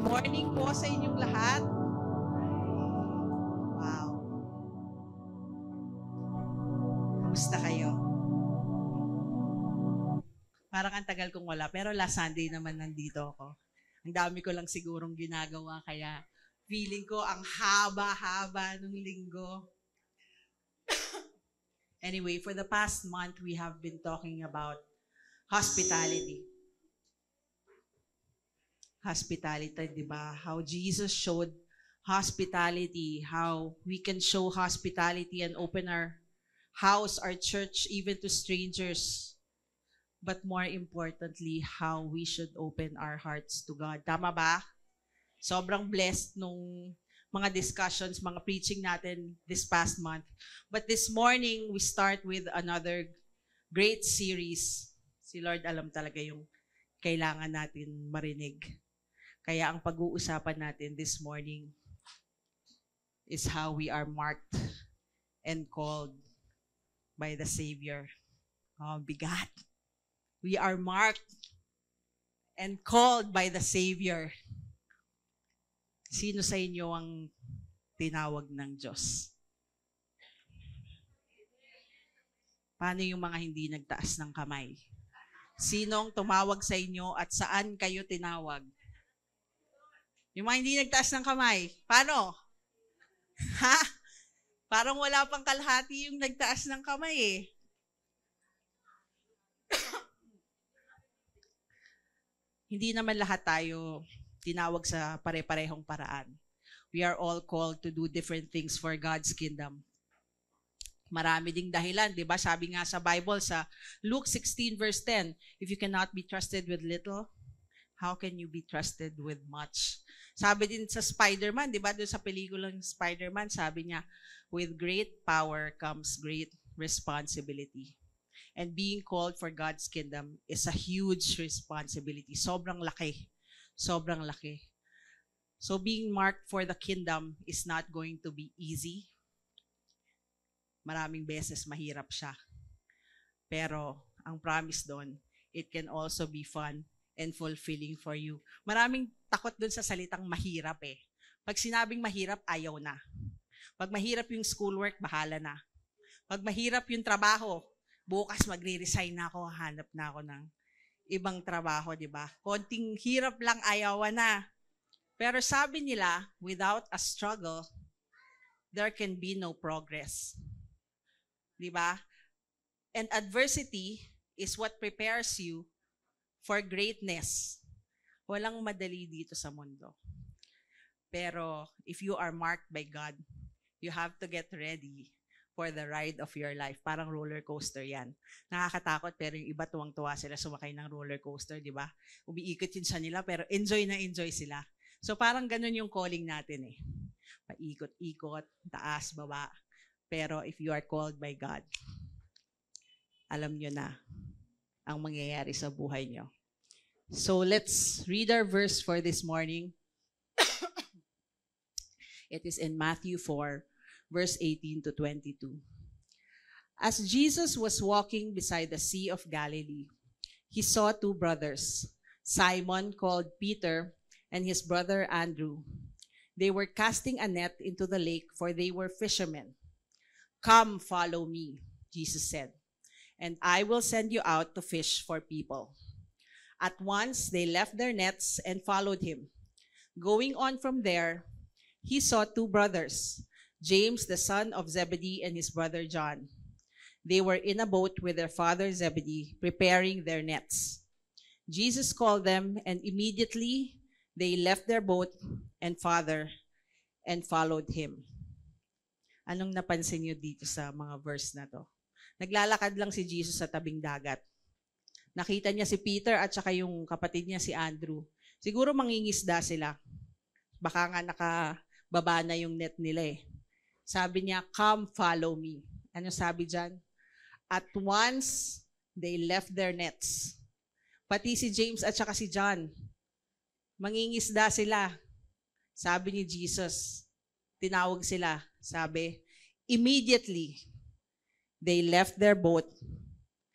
Morning po sa inyong lahat. Wow. Kamusta kayo? Parang ang tagal kong wala, pero last Sunday naman nandito ako. Ang dami ko lang sigurong ginagawa, kaya feeling ko ang haba-haba ng linggo. Anyway, for the past month, we have been talking about hospitality. Hospitality, di ba? How Jesus showed hospitality, how we can show hospitality and open our house, our church, even to strangers. But more importantly, how we should open our hearts to God. Tama ba? Sobrang blessed nung mga discussions, mga preaching natin this past month. But this morning, we start with another great series. Si Lord alam talaga yung kailangan natin marinig. Kaya ang pag-uusapan natin this morning is how we are marked and called by the Savior. Oh, bigat. We are marked and called by the Savior. Sino sa inyo ang tinawag ng Diyos? Paano yung mga hindi nagtaas ng kamay? Sinong tumawag sa inyo at saan kayo tinawag? Yung mga hindi nagtaas ng kamay, paano? Ha? Parang wala pang kalahati yung nagtaas ng kamay eh. Hindi naman lahat tayo tinawag sa pare-parehong paraan. We are all called to do different things for God's kingdom. Marami ding dahilan, di ba? Sabi nga sa Bible, sa Luke 16 verse 10, if you cannot be trusted with little, how can you be trusted with much? Sabi din sa Spider-Man, di ba? Doon sa pelikulang Spider-Man, sabi niya, with great power comes great responsibility. And being called for God's kingdom is a huge responsibility. Sobrang laki. Sobrang laki. So being marked for the kingdom is not going to be easy. Maraming beses mahirap siya. Pero ang promise doon, it can also be fun and fulfilling for you. Maraming takot doon sa salitang mahirap eh. Pag sinabing mahirap, ayaw na. Pag mahirap yung schoolwork, bahala na. Pag mahirap yung trabaho, bukas magre-resign na ako, hanap na ako ng ibang trabaho, di ba? Konting hirap lang, ayawan na. Pero sabi nila, without a struggle, there can be no progress. Di ba? And adversity is what prepares you for greatness. Walang madali dito sa mundo. Pero if you are marked by God, you have to get ready for the ride of your life. Parang roller coaster yan. Nakakatakot pero yung iba tuwang-tuwa sila sumakay ng roller coaster, di ba? Umiikot yun sa nila pero enjoy na enjoy sila. So parang ganun yung calling natin eh. Paikot-ikot, taas, baba. Pero if you are called by God, alam nyo na ang mangyayari sa buhay nyo. So let's read our verse for this morning. It is in Matthew 4, verse 18 to 22. As Jesus was walking beside the Sea of Galilee, he saw two brothers, Simon called Peter and his brother Andrew. They were casting a net into the lake, for they were fishermen. Come, follow me, Jesus said, and I will send you out to fish for people. At once they left their nets and followed him. Going on from there, he saw two brothers, James the son of Zebedee and his brother John. They were in a boat with their father Zebedee, preparing their nets. Jesus called them, and immediately they left their boat and father and followed him. Anong napansin niyo dito sa mga verse na to? Naglalakad lang si Jesus sa tabing dagat. Nakita niya si Peter at saka yung kapatid niya si Andrew. Siguro mangingisda sila. Baka nga nakababa na yung net nila eh. Sabi niya, come follow me. Ano sabi dyan? At once, they left their nets. Pati si James at saka si John, mangingisda sila. Sabi ni Jesus, tinawag sila. Sabi, immediately, they left their boat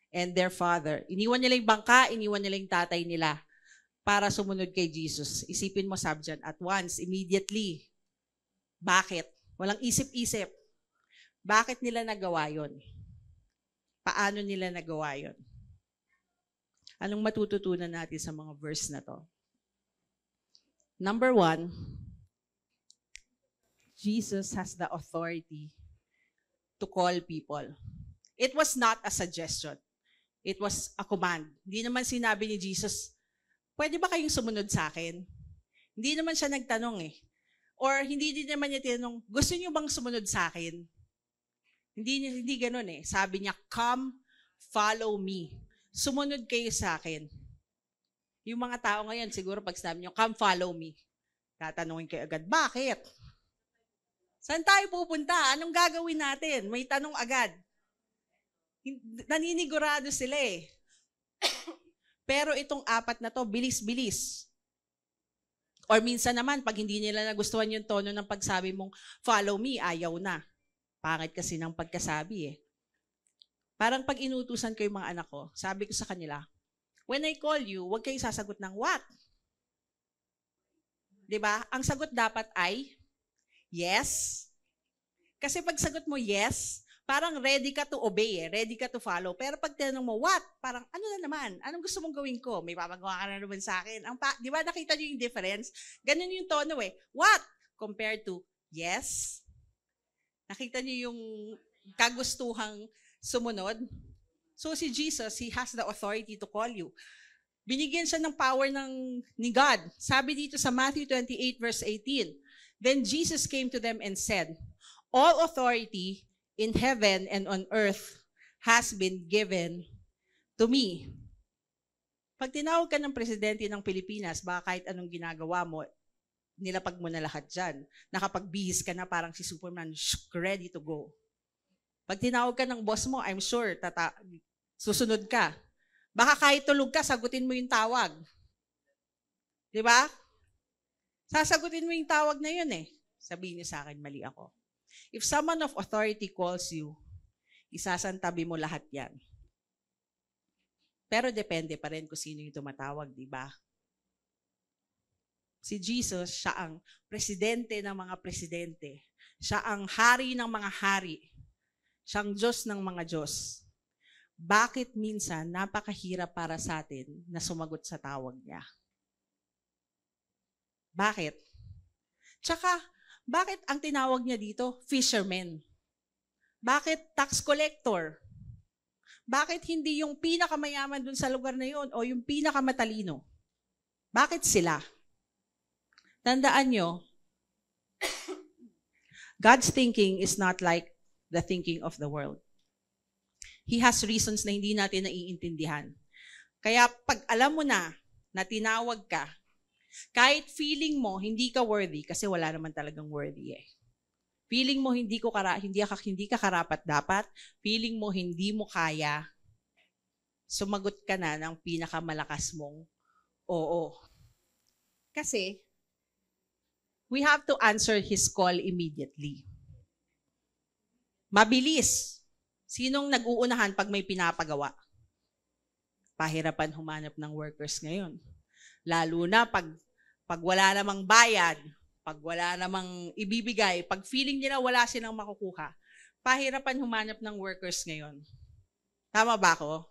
and their father. Iniwan nila yung bangka, iniwan nila yung tatay nila. para sumunod kay Jesus. Isipin mo, sabi dyan, at once, immediately. Bakit? Walang isip-isip. Bakit nila nagawa yon? Paano nila nagawa yon? Anong matututunan natin sa mga verse na to? Number 1, Jesus has the authority to call people. It was not a suggestion. It was a command. Hindi naman sinabi ni Jesus, pwede ba kayong sumunod sa akin? Hindi naman siya nagtanong eh. Or hindi din naman niya tinanong, gusto niyo bang sumunod sa akin? Hindi ganun eh. Sabi niya, come, follow me. Sumunod kayo sa akin. Yung mga tao ngayon, siguro pag sinabi niyo, come, follow me. Tatanungin kayo agad, bakit? Saan tayo pupunta? Anong gagawin natin? May tanong agad. Naninigurado sila eh. Pero itong 4 na to, bilis-bilis. Or minsan naman, pag hindi nila nagustuhan yung tono ng pagsabi mong, follow me, ayaw na. Pangit kasi ng pagkasabi eh. Parang pag inutusan ko yung mga anak ko, sabi ko sa kanila, when I call you, huwag kayong sasagot ng what? Diba? Ang sagot dapat ay, yes. Kasi pag sagot mo yes, parang ready ka to obey eh, ready ka to follow. Pero pag tinanong mo, what? Parang, ano na naman? Anong gusto mong gawin ko? May papagawa ka na naman sa akin. Di ba nakita niyo yung difference? Ganun yung tono eh. What? Compared to, yes. Nakita niyo yung kagustuhang sumunod? So si Jesus, He has the authority to call you. Binigyan siya ng power ni God. Sabi dito sa Matthew 28 verse 18, then Jesus came to them and said, all authority in heaven and on earth has been given to me. Pag tinawag ka ng presidente ng Pilipinas, baka kahit anong ginagawa mo, nilapag mo na lahat dyan. Nakapagbihis ka na parang si Superman, ready to go. Pag tinawag ka ng boss mo, I'm sure, susunod ka. Baka kahit tulog ka, sagutin mo yung tawag. Di ba? Sasagutin mo yung tawag na yun eh. Sabihin niyo sa akin, mali ako. If someone of authority calls you, isasantabi mo lahat yan. Pero depende pa rin kung sino yung tumatawag, di ba? Si Jesus, siya ang presidente ng mga presidente. Siya ang hari ng mga hari. Siya ang Diyos ng mga Diyos. Bakit minsan napakahirap para sa atin na sumagot sa tawag niya? Bakit? Tsaka, bakit ang tinawag niya dito, fisherman? Bakit tax collector? Bakit hindi yung pinakamayaman dun sa lugar na yun o yung pinakamatalino? Bakit sila? Tandaan nyo, God's thinking is not like the thinking of the world. He has reasons na hindi natin naiintindihan. Kaya pag alam mo na tinawag ka, kahit feeling mo hindi ka worthy, kasi wala naman talagang worthy eh. Feeling mo hindi ka karapat dapat, feeling mo hindi mo kaya, sumagot ka na ng pinakamalakas mong oo. Kasi, we have to answer His call immediately. Mabilis. Sinong nag-uunahan pag may pinapagawa? Pahirapan humanap ng workers ngayon. Lalo na pag wala namang bayad, pag wala namang ibibigay, pag feeling nila wala silang makukuha, pahirapan humanap ng workers ngayon. Tama ba ako?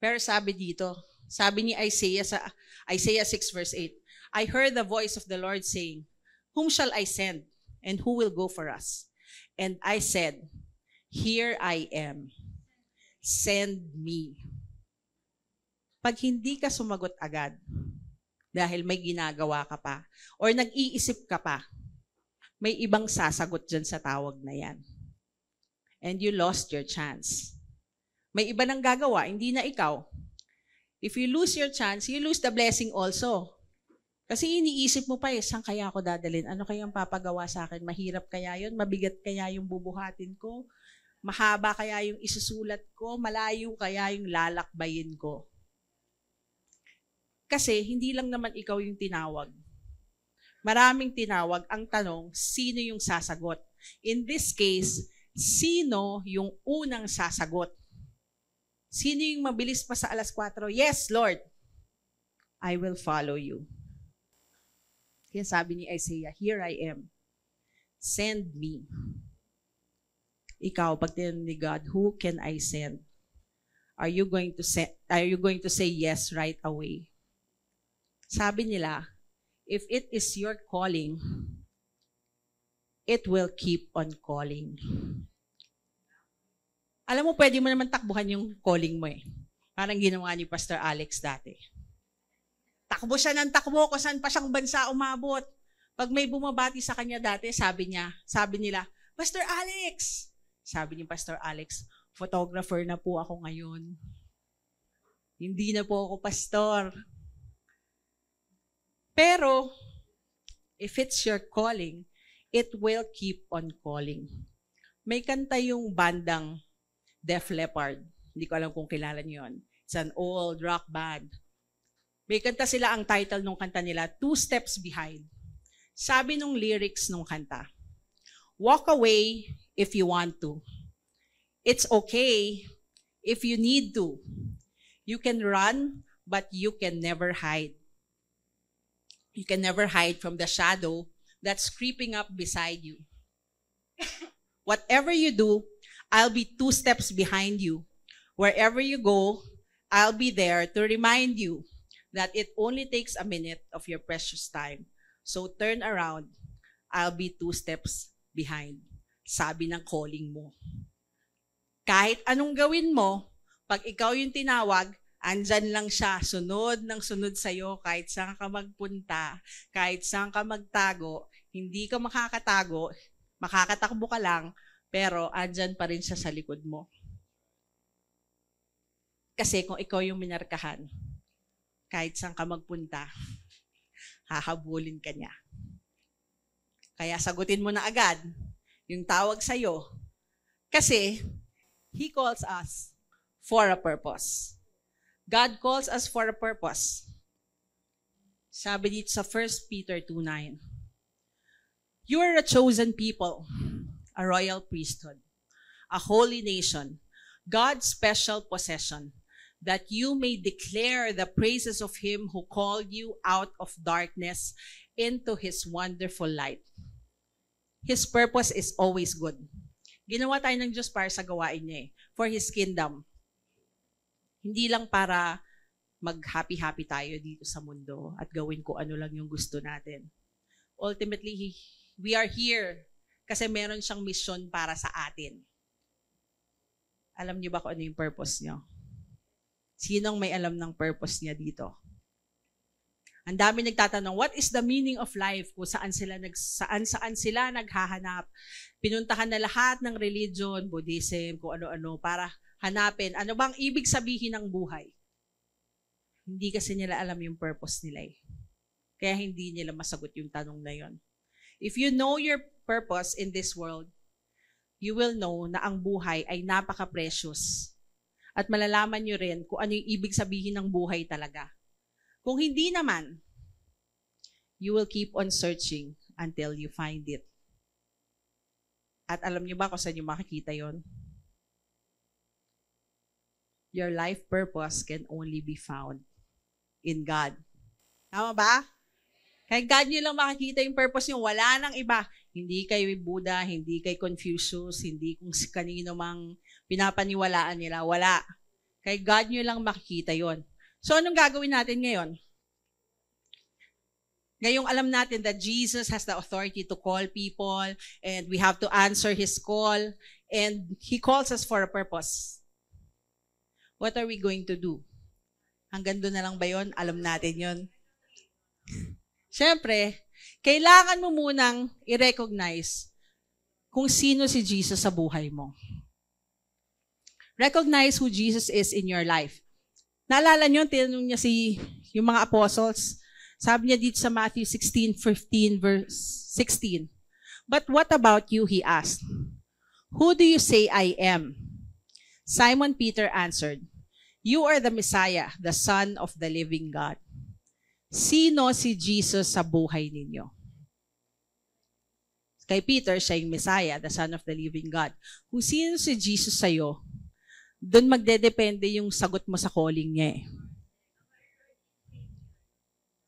Pero sabi dito, sabi ni Isaiah sa Isaiah 6 verse 8, I heard the voice of the Lord saying, whom shall I send, and who will go for us? And I said, here I am. Send me. Pag hindi ka sumagot agad, dahil may ginagawa ka pa, or nag-iisip ka pa, may ibang sasagot dyan sa tawag na yan. And you lost your chance. May iba nang gagawa, hindi na ikaw. If you lose your chance, you lose the blessing also. Kasi iniisip mo pa saan kaya ako dadalhin? Ano kayang papagawa sa akin? Mahirap kaya yun? Mabigat kaya yung bubuhatin ko? Mahaba kaya yung isusulat ko? Malayo kaya yung lalakbayin ko? Kasi hindi lang naman ikaw yung tinawag. Maraming tinawag. Ang tanong, sino yung sasagot? In this case, sino yung unang sasagot? Sino yung mabilis pa sa 4:00? Yes, Lord. I will follow you. Kaya sabi ni Isaiah, here I am. Send me. Ikaw, pag tinanong ni God, who can I send? Are you going to say yes right away? Sabi nila, if it is your calling, it will keep on calling. Alam mo, pwede mo naman takbuhan yung calling mo eh. Parang ginawa ni Pastor Alex dati. Takbo siya ng takbo kung saan pa siyang bansa umabot. Pag may bumabati sa kanya dati, sabi nila, Pastor Alex! Sabi ni Pastor Alex, photographer na po ako ngayon. Hindi na po ako pastor. Pero, if it's your calling, it will keep on calling. May kanta yung bandang Def Leppard. Hindi ko alam kung kilala niyo yun. It's an old rock band. May kanta sila, ang title ng kanta nila, Two Steps Behind. Sabi nung lyrics nung kanta, walk away if you want to. It's okay if you need to. You can run, but you can never hide. You can never hide from the shadow that's creeping up beside you. Whatever you do, I'll be 2 steps behind you. Wherever you go, I'll be there to remind you that it only takes a minute of your precious time. So turn around, I'll be 2 steps behind. Sabi ng calling mo. Kahit anong gawin mo, pag ikaw yung tinawag, andyan lang siya, sunod ng sunod sa'yo, kahit saan ka magpunta, kahit saan ka magtago, hindi ka makakatago, makakatakbo ka lang, pero andyan pa rin siya sa likod mo. Kasi kung ikaw yung minarkahan, kahit saan ka magpunta, hahabulin ka niya. Kaya sagutin mo na agad yung tawag sa'yo. Kasi, He calls us for a purpose. God calls us for a purpose. Sabi dito sa 1 Peter 2:9, you are a chosen people, a royal priesthood, a holy nation, God's special possession, that you may declare the praises of Him who called you out of darkness into His wonderful light. His purpose is always good. Ginawa tayo ng Diyos para sa gawain niya eh, for His kingdom. Hindi lang para mag-happy-happy tayo dito sa mundo at gawin ko ano lang yung gusto natin. Ultimately, we are here kasi meron siyang mission para sa atin. Alam niyo ba kung ano yung purpose niyo? Sinong may alam ng purpose niya dito? Ang dami nagtatanong, what is the meaning of life? Kung saan sila naghahanap. Pinuntahan na lahat ng religion, Buddhism, kung ano-ano, para hanapin, ano bang ibig sabihin ng buhay? Hindi kasi nila alam yung purpose nila eh. Kaya hindi nila masagot yung tanong na yon. If you know your purpose in this world, you will know na ang buhay ay napaka-precious. At malalaman nyo rin kung ano yung ibig sabihin ng buhay talaga. Kung hindi naman, you will keep on searching until you find it. At alam nyo ba kung saan nyo makikita yon? Your life purpose can only be found in God. Tama ba? Kay God nyo lang makikita yung purpose nyo. Wala nang iba. Hindi kay Buddha, hindi kay Confucius, hindi kung kanino mang pinapaniwalaan nila. Wala. Kay God nyo lang makikita yon. So, anong gagawin natin ngayon? Ngayong alam natin that Jesus has the authority to call people and we have to answer His call and He calls us for a purpose. What are we going to do? Hanggang doon na lang ba yun? Alam natin yun. Siyempre, kailangan mo munang i-recognize kung sino si Jesus sa buhay mo. Recognize who Jesus is in your life. Naalala nyo, tinanong niya yung mga apostles. Sabi niya dito sa Matthew 16:15 verse 16. But what about you, he asked. Who do you say I am? Simon Peter answered, you are the Messiah, the Son of the living God. Sino si Jesus sa buhay ninyo? Kay Peter, siya yung Messiah, the Son of the living God. Kung sino si Jesus sa'yo, doon magdedepende yung sagot mo sa calling niya eh.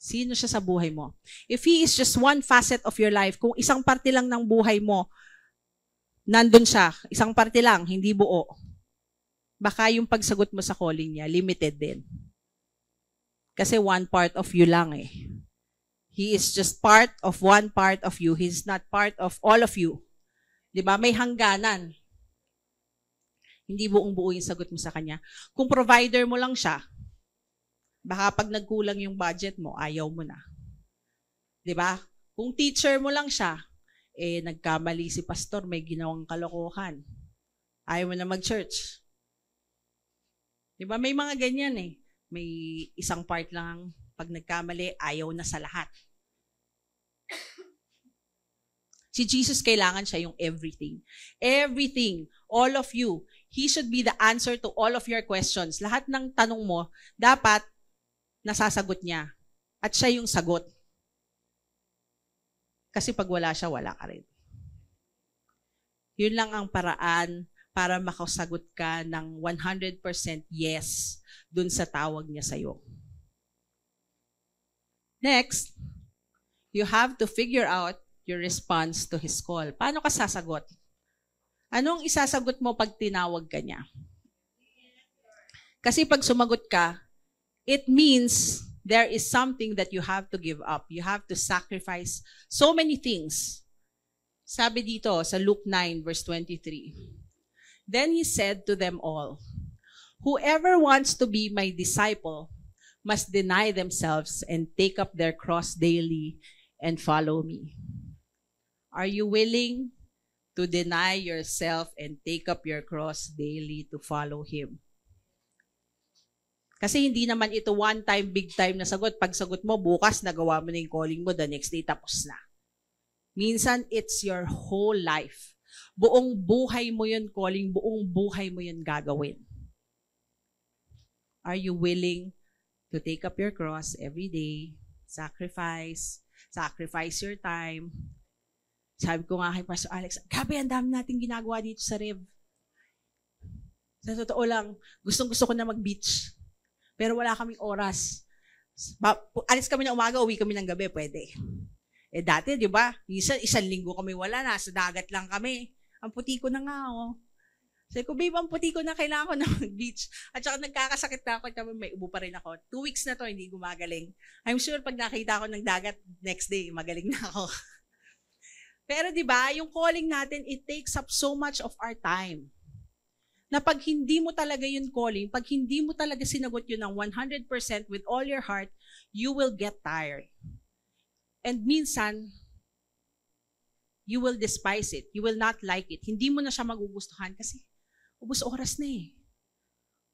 Sino siya sa buhay mo? If He is just one facet of your life, kung isang parte lang ng buhay mo, nandun siya, isang parte lang, hindi buo, baka yung pagsagot mo sa calling niya, limited din. Kasi one part of you lang eh. He is just part of one part of you. He's not part of all of you. Diba? May hangganan. Hindi buong-buo yung sagot mo sa kanya. Kung provider mo lang siya, baka pag nagkulang yung budget mo, ayaw mo na. Diba? Kung teacher mo lang siya, nagkamali si pastor, may ginawang kalokohan. Ayaw mo na mag-church. Diba? May mga ganyan eh. May isang part lang, pag nagkamali, ayaw na sa lahat. Si Jesus, kailangan siya yung everything. Everything. All of you. He should be the answer to all of your questions. Lahat ng tanong mo, dapat nasasagot niya. At siya yung sagot. Kasi pag wala siya, wala ka rin. Yun lang ang paraan para makasagot ka ng 100% yes dun sa tawag niya sa'yo. Next, you have to figure out your response to His call. Paano ka sasagot? Anong isasagot mo pag tinawag ka niya? Kasi pag sumagot ka, it means there is something that you have to give up. You have to sacrifice so many things. Sabi dito sa Luke 9 verse 23. Then He said to them all, "Whoever wants to be my disciple must deny themselves and take up their cross daily and follow me." Are you willing to deny yourself and take up your cross daily to follow Him? Kasi hindi naman ito one time, big time na sagot. Pag sagot mo, bukas nagawa mo na yung calling mo, the next day tapos na. Minsan, it's your whole life. Buong buhay mo yun calling, buong buhay mo yun gagawin. Are you willing to take up your cross every day, sacrifice your time? Sabi ko nga kay Pastor Alex, grabe, ang dami natin ginagawa dito sa Rev. Sa totoo lang, gustong-gusto ko na mag-beach. Pero wala kaming oras. Alis kami ng umaga, uwi kami ng gabi, pwede. Dati, di ba? Isang linggo kami wala, nasa dagat lang kami. Ang puti ko na nga, oh. Sabi ko, babe, ang puti ko na, kailangan ko na mag-beach. At saka nagkakasakit na ako, at may ubo pa rin ako. 2 weeks na to, hindi gumagaling. I'm sure pag nakita ko ng dagat, next day, magaling na ako. Pero di ba, yung calling natin, it takes up so much of our time. Na pag hindi mo talaga yung calling, pag hindi mo talaga sinagot yun ng 100% with all your heart, you will get tired. And minsan, you will despise it. You will not like it. Hindi mo na siya magugustuhan kasi ubos oras na eh.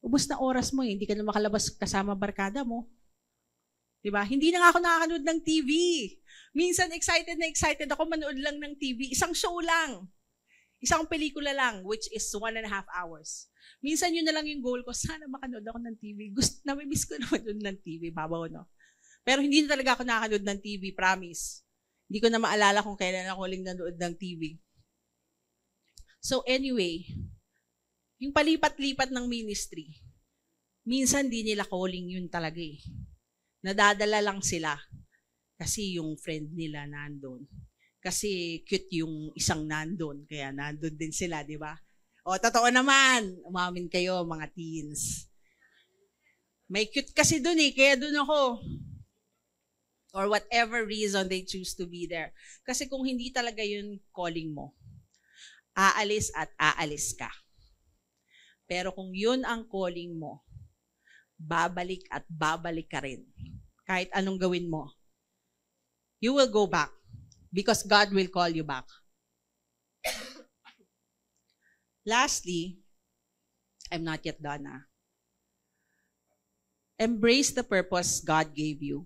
Ubos na oras mo eh. Hindi ka na makalabas kasama barkada mo. Diba? Hindi na nga ako nakakanood ng TV. Minsan excited ako manood lang ng TV. Isang show lang. Isang pelikula lang, which is 1.5 hours. Minsan yun na lang yung goal ko, sana makanood ako ng TV. Namimiss ko na manood ng TV, babaw, no? Pero hindi na talaga ako nakakanood ng TV, promise. Hindi ko na maalala kung kailan ako huling nanood ng TV. So anyway, yung palipat-lipat ng ministry, minsan di nila calling yun talaga eh. Nadadala lang sila kasi yung friend nila nandun. Kasi cute yung isang nandun, kaya nandun din sila, di ba? O, totoo naman, umamin kayo mga teens. May cute kasi dun eh, kaya dun ako. Or whatever reason they choose to be there. Kasi kung hindi talaga yun calling mo, aalis at aalis ka. Pero kung yun ang calling mo, babalik at babalik ka rin. Kahit anong gawin mo, you will go back because God will call you back. Lastly, I'm not yet done. Embrace the purpose God gave you.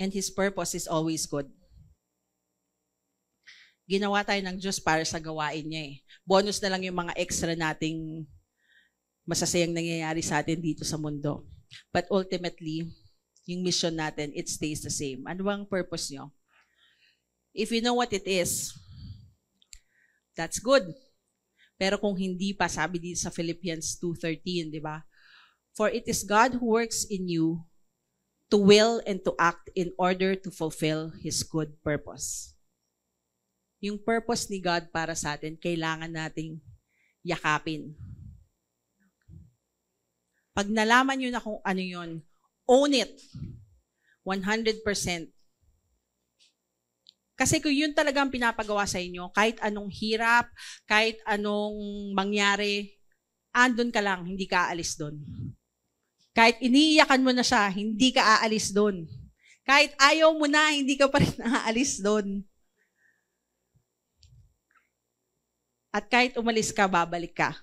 And His purpose is always good. Ginawa tayo ng Diyos para sa gawain niya eh. Bonus na lang yung mga extra nating masasayang nangyayari sa atin dito sa mundo. But ultimately, yung mission natin, it stays the same. Ano bang purpose nyo? If you know what it is, that's good. Pero kung hindi pa, sabi dito sa Philippians 2:13, di ba? For it is God who works in you to will and to act in order to fulfill His good purpose. Yung purpose ni God para sa atin, kailangan nating yakapin. Pag nalaman nyo na kung ano yun, own it. 100%. Kasi kung yun talagang pinapagawa sa inyo, kahit anong hirap, kahit anong mangyari, andun ka lang, hindi ka aalis doon. Kahit iniiyakan mo na siya, hindi ka aalis doon. Kahit ayaw mo na, hindi ka pa rin aalis doon. At kahit umalis ka, babalik ka.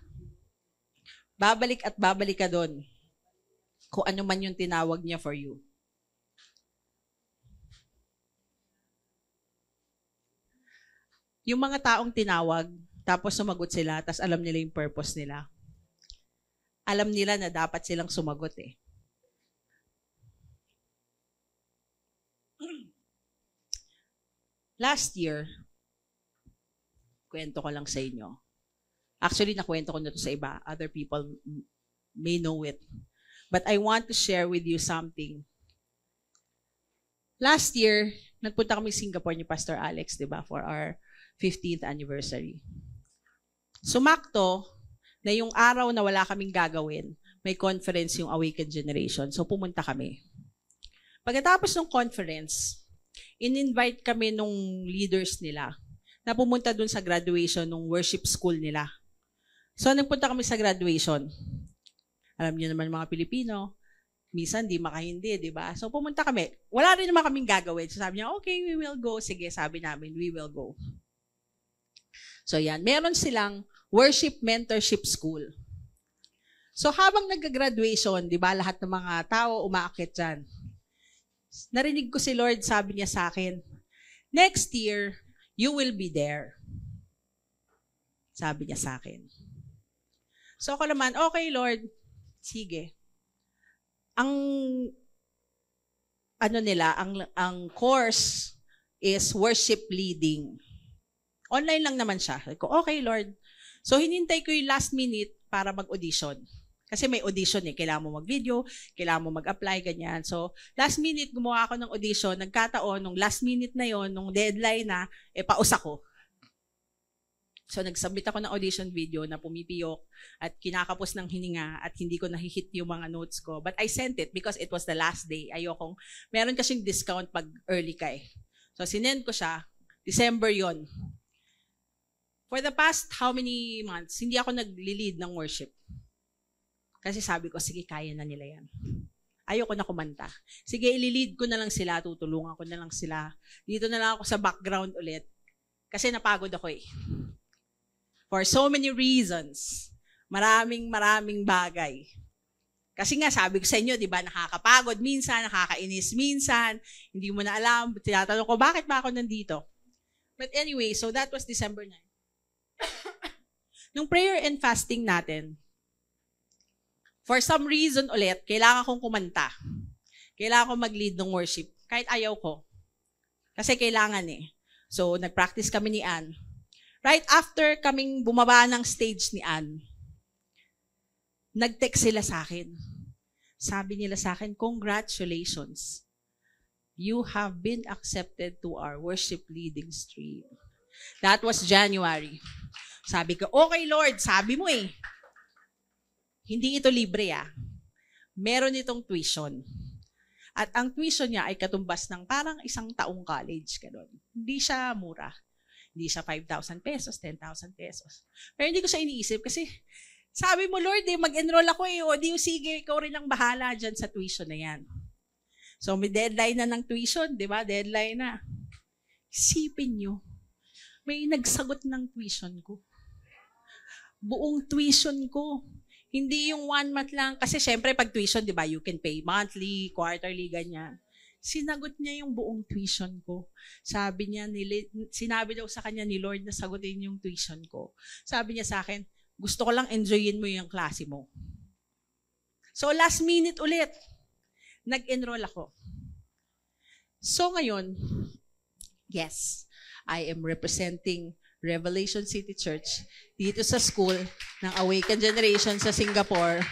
Babalik at babalik ka doon. Kung ano man yung tinawag niya for you. Yung mga taong tinawag, tapos sumagot sila, tapos alam nila yung purpose nila. Alam nila na dapat silang sumagot eh. Last year, kwento ko lang sa inyo. Actually, nakwento ko na to sa iba. Other people may know it. But I want to share with you something. Last year, nagpunta kami Singapore ni Pastor Alex, di ba, for our 15th anniversary. Sumakto na yung araw na wala kaming gagawin, may conference yung Awaken Generation. So pumunta kami. Pagkatapos ng conference, in-invite kami nung leaders nila na pumunta dun sa graduation ng worship school nila. So nagpunta kami sa graduation. Alam niyo naman mga Pilipino, minsan di makahindi, di ba? So pumunta kami. Wala rin naman kaming gagawin. So sabi niya, okay, we will go. Sige, sabi namin, we will go. So yan, meron silang worship mentorship school. So habang nag-graduation, di ba, lahat ng mga tao umaakit dyan. Narinig ko si Lord, sabi niya sa akin, next year, you will be there. Sabi niya sa akin. So ako naman, okay Lord, sige. Ang course is worship leading. Online lang naman siya. Sabi ko, okay Lord. So hinintay ko yung last minute para mag-audition. Kasi may audition eh. Kailangan mo mag-video, kailangan mo mag-apply, ganyan. So last minute, gumawa ako ng audition. Nagkataon, nung last minute na yon, nung deadline na, paus ako. So nag-submit ako ng audition video na pumipiyok at kinakapos ng hininga at hindi ko nahihit yung mga notes ko. But I sent it because it was the last day. Ayokong, meron kasing discount pag early ka eh. So sinend ko siya, December yon. For the past how many months, hindi ako nag-lead ng worship. Kasi sabi ko, sige, kaya na nila yan. Ayoko na kumanta. Sige, ililid ko na lang sila, tutulungan ko na lang sila. Dito na lang ako sa background ulit. Kasi napagod ako eh. For so many reasons. Maraming bagay. Kasi nga, sabi ko sa inyo, di ba, nakakapagod minsan, nakakainis minsan, hindi mo na alam, tinatanong ko, bakit ba ako nandito? But anyway, so that was December 9. Nung prayer and fasting natin, for some reason ulit, kailangan kong kumanta. Kailangan kong mag-lead ng worship. Kahit ayaw ko. Kasi kailangan eh. So, nag-practice kami ni Ann. Right after kaming bumaba ng stage ni Ann, nag-text sila sa akin. Sabi nila sa akin, congratulations. You have been accepted to our worship leading stream. That was January. Sabi ko, okay Lord, sabi mo eh. Hindi ito libre ah. Meron itong tuition. At ang tuition niya ay katumbas ng parang isang taong college. Ganun. Hindi siya mura. Hindi siya 5,000 pesos, 10,000 pesos. Pero hindi ko siya iniisip kasi sabi mo Lord, mag-enroll ako eh. O di sige, ikaw rin ang bahala dyan sa tuition na yan. So may deadline na ng tuition, di ba? Deadline na. Isipin nyo, may nagsagot ng tuition ko. Buong tuition ko. Hindi yung 1 month lang. Kasi syempre pag tuition, di ba, you can pay monthly, quarterly, ganyan. Sinagot niya yung buong tuition ko. Sabi niya, sinabi daw sa kanya ni Lord na sagutin yung tuition ko. Sabi niya sa akin, gusto ko lang enjoyin mo yung klase mo. So last minute ulit, nag-enroll ako. So ngayon, yes, I am representing Revelation City Church dito sa school ng Awaken Generation sa Singapore.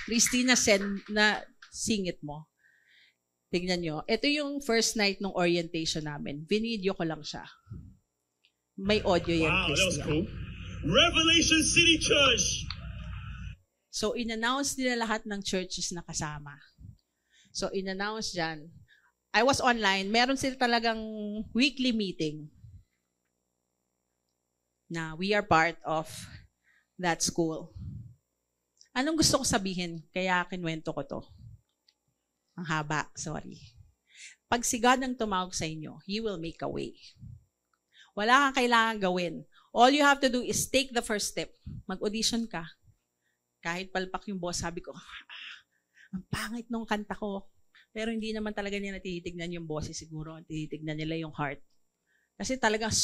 Christina, sing it mo. Tignan nyo. Ito yung first night ng orientation namin. Video ko lang siya. May audio yan, Wow, that was Christian. cool. Revelation City Church. So, in-announce nila lahat ng churches na kasama. So, in-announce dyan. I was online. Meron sila talagang weekly meeting na we are part of that school. Anong gusto ko sabihin? Kaya kinwento ko to. Ang haba, sorry. Pag si God ang tumawag sa inyo, He will make a way. Wala kang kailangan gawin. All you have to do is take the first step. Mag-audition ka. Kahit palpak yung boss, sabi ko, ang pangit nung kanta ko. Pero hindi naman talaga nila tinitignan yung boses siguro. Tinitignan nila yung heart. Kasi talagang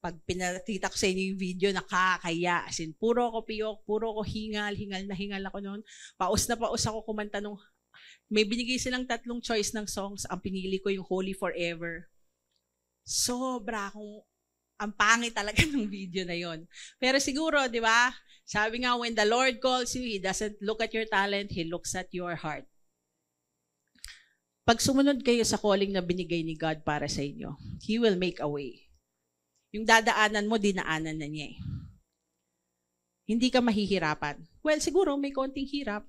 pag pinakita ko sa inyo yung video, nakakaya. As in, puro ako piyok, puro ako hingal na hingal ako noon. Paus na paus ako kumanta nung, may binigay silang 3 choice ng songs. Ang pinili ko yung Holy Forever. Sobra akong, ang pangit talaga ng video na yon. Pero siguro, di ba, sabi nga, when the Lord calls you, He doesn't look at your talent, He looks at your heart. Pag sumunod kayo sa calling na binigay ni God para sa inyo, He will make a way. Yung dadaanan mo, dinaanan na niya eh. Hindi ka mahihirapan. Well, siguro may konting hirap.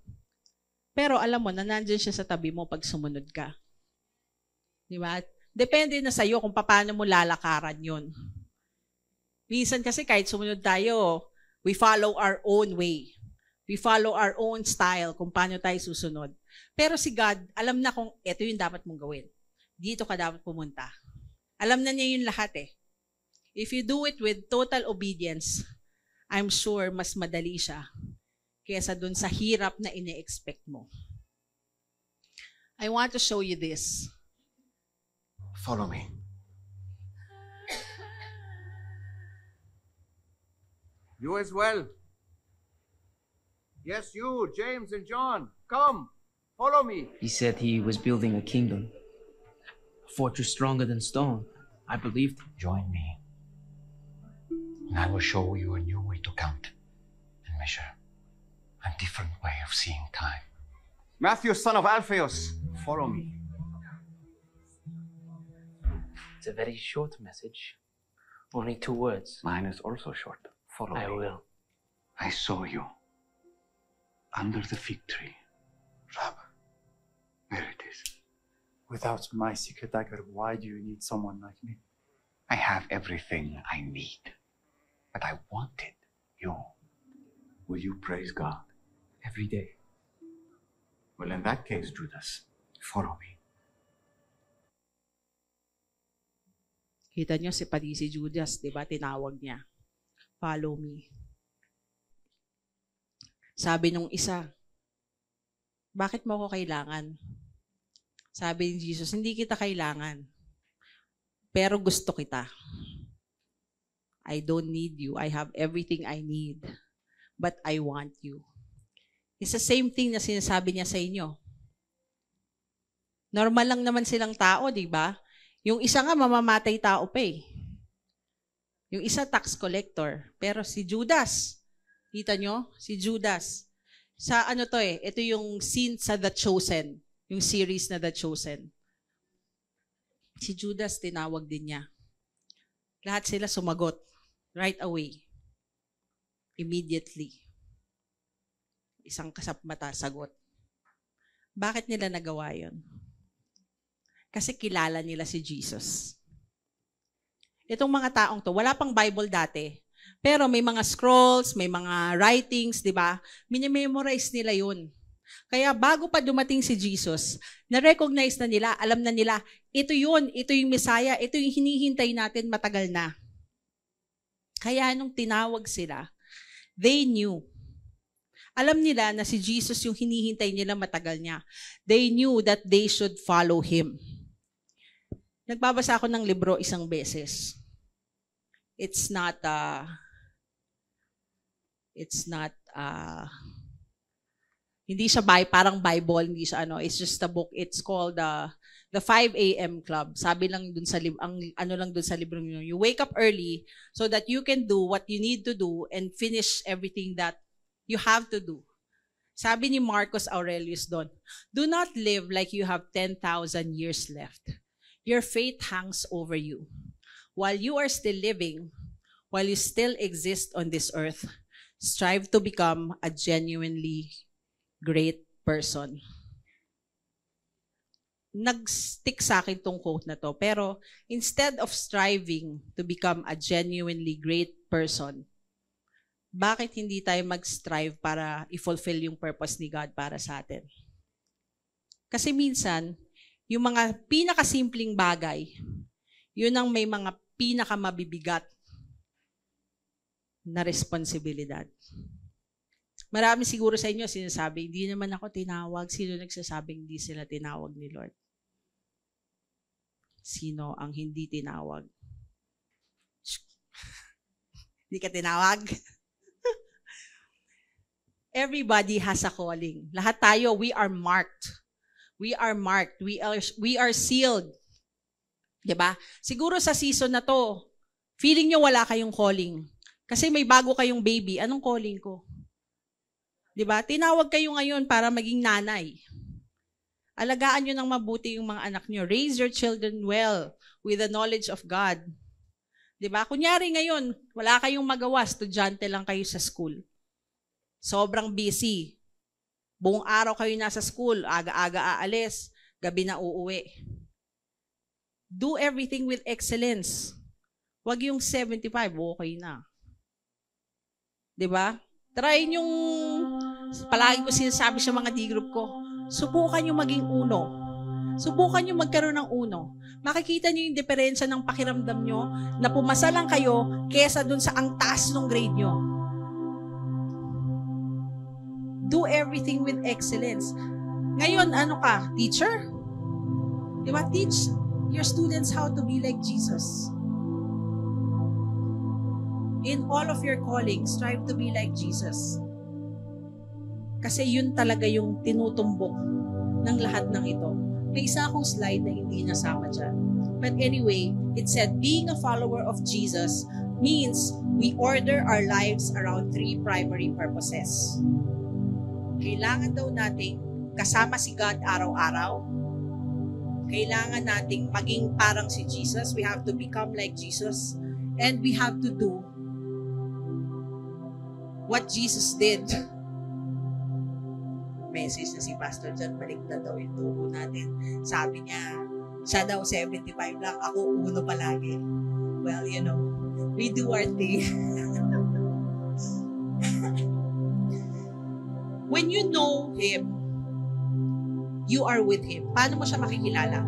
Pero alam mo na nandyan siya sa tabi mo pag sumunod ka. Di ba? Depende na sa'yo kung paano mo lalakaran yun. Minsan kasi kahit sumunod tayo, we follow our own way. We follow our own style kung paano tayo susunod. Pero si God, alam na kung ito yung dapat mong gawin. Dito ka dapat pumunta. Alam na niya yung lahat eh. If you do it with total obedience, I'm sure mas madali siya kesa dun sa hirap na ine-expect mo. I want to show you this. Follow me. You as well. Yes, you, James and John. Come, follow me. He said he was building a kingdom, a fortress stronger than stone. I believed him. Join me, and I will show you a new way to count and measure, a different way of seeing time. Matthew, son of Alphaeus, follow me. It's a very short message. Only 2 words. Mine is also short. Follow I me. will. I saw you under the fig tree. Rab, There it is. without my secret dagger, why do you need someone like me? I have everything I need, but I wanted you. Will you praise God? Every day. Well, in that case, Judas, follow me. Kita nyo si Judas, di ba? Tinawag niya. Follow me. Sabi nung isa, bakit mo ako kailangan? Sabi ni Jesus, hindi kita kailangan. Pero gusto kita. I don't need you. I have everything I need. But I want you. It's the same thing na sinasabi niya sa inyo. Normal lang naman silang tao, di ba? Yung isa nga, mamamatay tao pa eh. Yung isa, tax collector. Pero si Judas, kita nyo? Si Judas. Sa ano to eh, ito yung scene sa The Chosen. Yung series na The Chosen. Si Judas, tinawag din niya. Lahat sila sumagot. Right away. Immediately. Isang kasap mata, sagot. Bakit nila nagawa yun? Kasi kilala nila si Jesus. Itong mga taong to, wala pang Bible dati. Pero may mga scrolls, may mga writings, di ba? Minimemorize nila yun. Kaya bago pa dumating si Jesus, na-recognize na nila, alam na nila, ito yun, ito yung Messiah, ito yung hinihintay natin matagal na. Kaya nung tinawag sila, they knew. Alam nila na si Jesus yung hinihintay nila matagal niya. They knew that they should follow Him. Nagbabasa ako ng libro isang beses. It's not hindi siya parang Bible, hindi siya it's just a book. It's called the 5 a.m. Club. Sabi lang dun sa sa libro niyo, you wake up early so that you can do what you need to do and finish everything that you have to do. Sabi ni Marcus Aurelius doon, do not live like you have 10,000 years left. Your fate hangs over you. While you are still living, while you still exist on this earth, strive to become a genuinely great person. Nag-stick sa akin tong quote na to, pero instead of striving to become a genuinely great person, bakit hindi tayo mag-strive para i-fulfill yung purpose ni God para sa atin? Kasi minsan, yung mga pinakasimpleng bagay, yun ang may mga pinakamabibigat na responsibilidad. Marami siguro sa inyo sinasabi, hindi naman ako tinawag. Sino nagsasabing hindi sila tinawag ni Lord? Sino ang hindi tinawag? Hindi ka tinawag? Everybody has a calling. Lahat tayo, we are marked. We are marked. We are sealed. Diba? Siguro sa season na to, feeling nyo wala kayong calling. Kasi may bago kayong baby. Anong calling ko? Diba? Tinawag kayo ngayon para maging nanay. Alagaan nyo ng mabuti yung mga anak nyo. Raise your children well with the knowledge of God. Diba? Kunyari ngayon, wala kayong magawa. Estudyante lang kayo sa school. Sobrang busy. Buong araw kayo nasa school, aga-aga aalis, gabi na uuwi. Do everything with excellence. Wag yung 75, okay na. 'Di ba? Try yung palagi ko sinasabi sa mga D-group ko, subukan yung maging uno. Subukan yung magkaroon ng uno. Makikita niyo yung diferensya ng pakiramdam nyo na pumasa lang kayo kesa dun sa ang taas ng grade nyo. Do everything with excellence. Ngayon, ano ka? Teacher? Diba? Teach your students how to be like Jesus. In all of your callings, strive to be like Jesus. Kasi yun talaga yung tinutumbok ng lahat ng ito. May isa akong slide na hindi nasama dyan. But anyway, it said, being a follower of Jesus means we order our lives around 3 primary purposes. Kailangan daw nating kasama si God araw-araw. Kailangan nating maging parang si Jesus. We have to become like Jesus. And we have to do what Jesus did. Message na si Pastor John, balik na daw yung tubo natin. Sabi niya, siya daw 75 lang, ako uno palagi. Well, you know, we do our thing. When you know Him, you are with Him. Paano mo siya makikilala?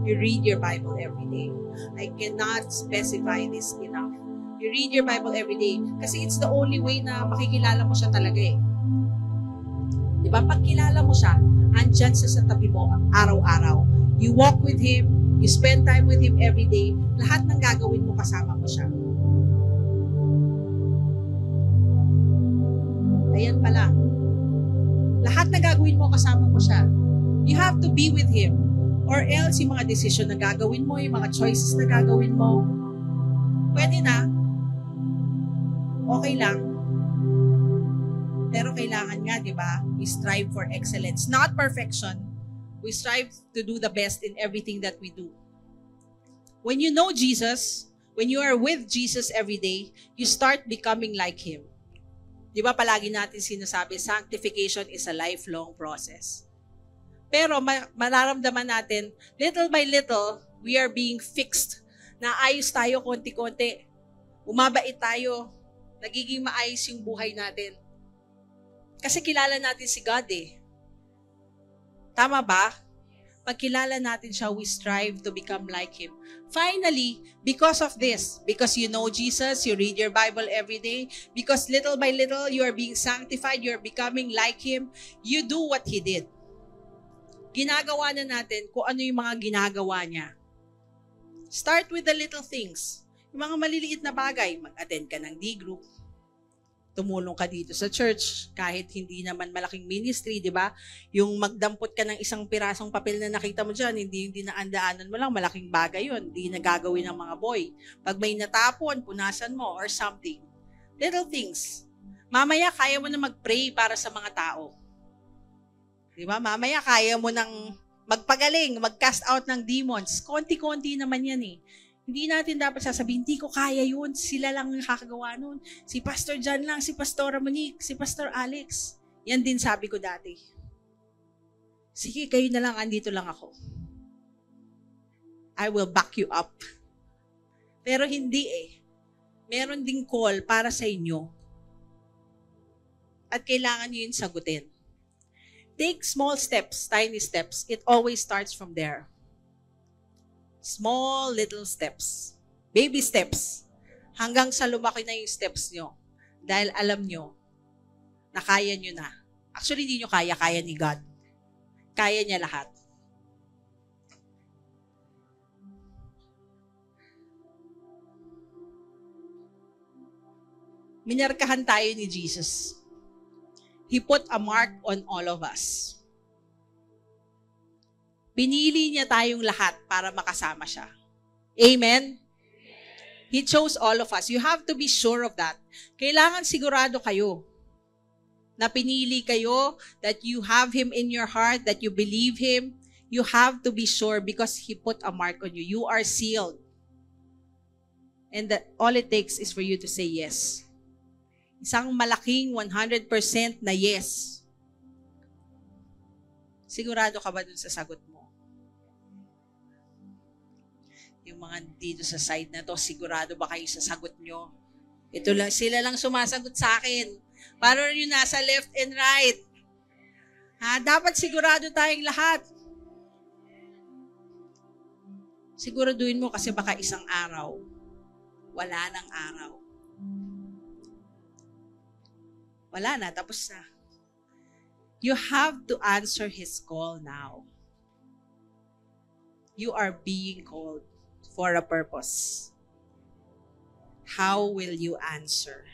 You read your Bible every day. I cannot specify this enough. You read your Bible every day kasi it's the only way na makikilala mo siya talaga eh. Diba? Pag kilala mo siya, andyan siya sa tabi mo araw-araw. You walk with Him, you spend time with Him every day, lahat ng gagawin mo kasama mo siya. Ayan pala. Lahat na gagawin mo, kasama mo siya. You have to be with Him. Or else, yung mga decision na gagawin mo, yung mga choices na gagawin mo, pwede na. Okay lang. Pero kailangan nga, di ba? We strive for excellence. Not perfection. We strive to do the best in everything that we do. When you know Jesus, when you are with Jesus every day, you start becoming like Him. Di ba palagi natin sinasabi, sanctification is a lifelong process. Pero mararamdaman natin, little by little, we are being fixed. Naayos tayo konti-konti. Umabait tayo. Nagiging maayos yung buhay natin. Kasi kilala natin si God eh. Tama ba? Pag kilala natin siya, we strive to become like Him. Finally, because of this, because you know Jesus, you read your Bible every day, because little by little, you are being sanctified, you are becoming like Him, you do what He did. Ginagawa na natin kung ano yung mga ginagawa niya. Start with the little things. Yung mga maliliit na bagay, mag-attend ka ng D-group, tumulong ka dito sa church, kahit hindi naman malaking ministry, di ba? Yung magdampot ka ng isang pirasong papel na nakita mo dyan, hindi naandaanan mo lang, malaking bagay yun, hindi nagagawin ng mga boy. Pag may natapon, punasan mo or something. Little things. Mamaya kaya mo na mag-pray para sa mga tao. Di ba? Mamaya kaya mo nang magpagaling, mag-cast out ng demons. Konti-konti naman yan eh. Hindi natin dapat sasabihin, hindi ko kaya yun. Sila lang yung kakagawa nun. Si Pastor John lang, si Pastor Monique, si Pastor Alex. Yan din sabi ko dati. Sige, kayo na lang, andito lang ako. I will back you up. Pero hindi eh. Meron ding call para sa inyo. At kailangan nyo yun sagutin. Take small steps, tiny steps. It always starts from there. Small little steps. Baby steps. Hanggang sa lumaki na yung steps nyo. Dahil alam nyo na kaya nyo na. Actually, hindi nyo kaya, kaya ni God. Kaya niya lahat. Minarkahan tayo ni Jesus. He put a mark on all of us. Pinili niya tayong lahat para makasama siya. Amen? He chose all of us. You have to be sure of that. Kailangan sigurado kayo na pinili kayo, that you have Him in your heart, that you believe Him. You have to be sure because He put a mark on you. You are sealed. And that all it takes is for you to say yes. Isang malaking 100% na yes. Sigurado ka ba dun sa sagot mo? Yung mga dito sa side na to, sigurado ba kayo sa sagot nyo? Ito lang, sila lang sumasagot sa akin. Para yung nasa left and right. Ha? Dapat sigurado tayong lahat. Siguraduhin mo kasi baka isang araw, wala nang araw. Wala na, tapos na. You have to answer His call now. You are being called for a purpose. How will you answer?